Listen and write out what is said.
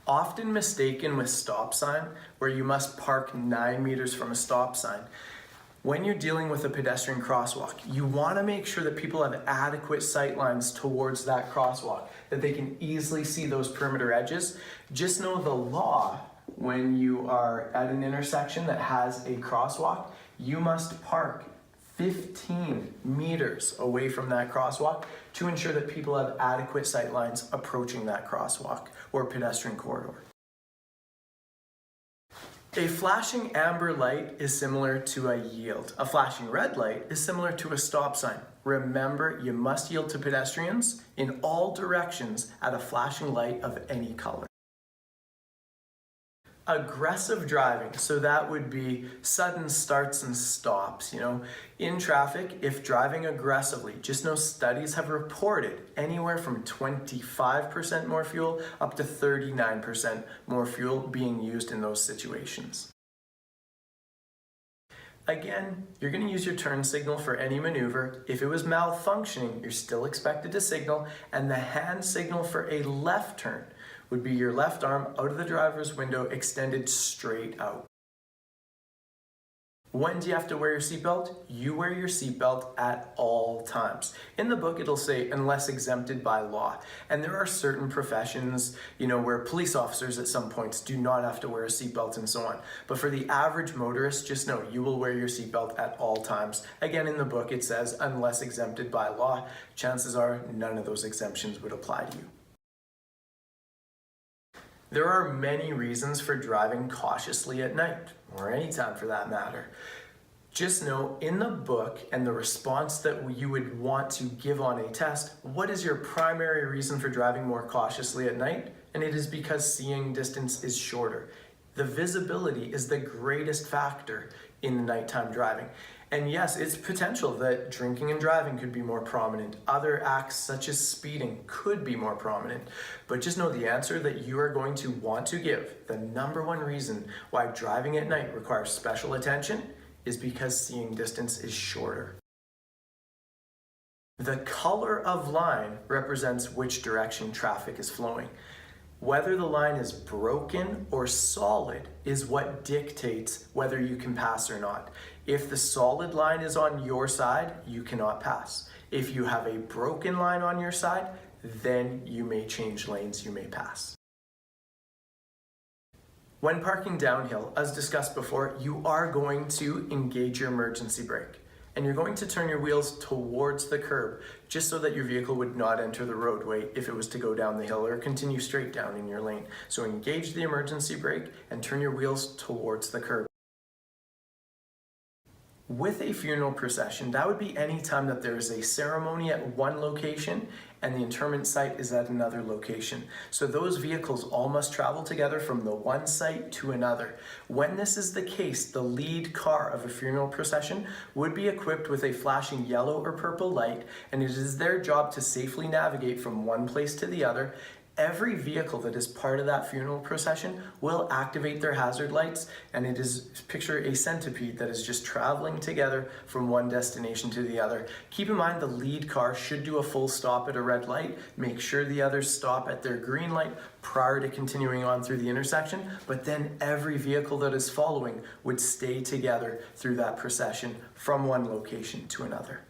Often mistaken with stop sign, where you must park 9 meters from a stop sign. When you're dealing with a pedestrian crosswalk, you want to make sure that people have adequate sight lines towards that crosswalk, that they can easily see those perimeter edges. Just know the law, when you are at an intersection that has a crosswalk, you must park 15 meters away from that crosswalk to ensure that people have adequate sight lines approaching that crosswalk or pedestrian corridor. A flashing amber light is similar to a yield. A flashing red light is similar to a stop sign. Remember, you must yield to pedestrians in all directions at a flashing light of any color. Aggressive driving, so that would be sudden starts and stops. In traffic, if driving aggressively, just know studies have reported anywhere from 25% more fuel up to 39% more fuel being used in those situations. Again, you're going to use your turn signal for any maneuver. If it was malfunctioning, you're still expected to signal, and the hand signal for a left turn would be your left arm out of the driver's window extended straight out. When do you have to wear your seatbelt? You wear your seatbelt at all times. In the book, it'll say unless exempted by law. And there are certain professions, where police officers at some points do not have to wear a seatbelt and so on. But for the average motorist, just know you will wear your seatbelt at all times. Again, in the book, it says unless exempted by law. Chances are none of those exemptions would apply to you. There are many reasons for driving cautiously at night, or anytime for that matter. Just know in the book and the response that you would want to give on a test, what is your primary reason for driving more cautiously at night? And it is because seeing distance is shorter. The visibility is the greatest factor in the nighttime driving. And yes, it's potential that drinking and driving could be more prominent. Other acts such as speeding could be more prominent. But just know the answer that you are going to want to give, the number one reason why driving at night requires special attention, is because seeing distance is shorter. The color of line represents which direction traffic is flowing. Whether the line is broken or solid is what dictates whether you can pass or not. If the solid line is on your side, you cannot pass. If you have a broken line on your side, then you may change lanes, you may pass. When parking downhill, as discussed before, you are going to engage your emergency brake. And you're going to turn your wheels towards the curb, just so that your vehicle would not enter the roadway if it was to go down the hill or continue straight down in your lane. So engage the emergency brake and turn your wheels towards the curb. With a funeral procession, that would be any time that there is a ceremony at one location and the interment site is at another location. So those vehicles all must travel together from the one site to another. When this is the case, the lead car of a funeral procession would be equipped with a flashing yellow or purple light, and it is their job to safely navigate from one place to the other. Every vehicle that is part of that funeral procession will activate their hazard lights, and it is, picture a centipede that is just traveling together from one destination to the other. Keep in mind the lead car should do a full stop at a red light. Make sure the others stop at their green light prior to continuing on through the intersection, but then every vehicle that is following would stay together through that procession from one location to another.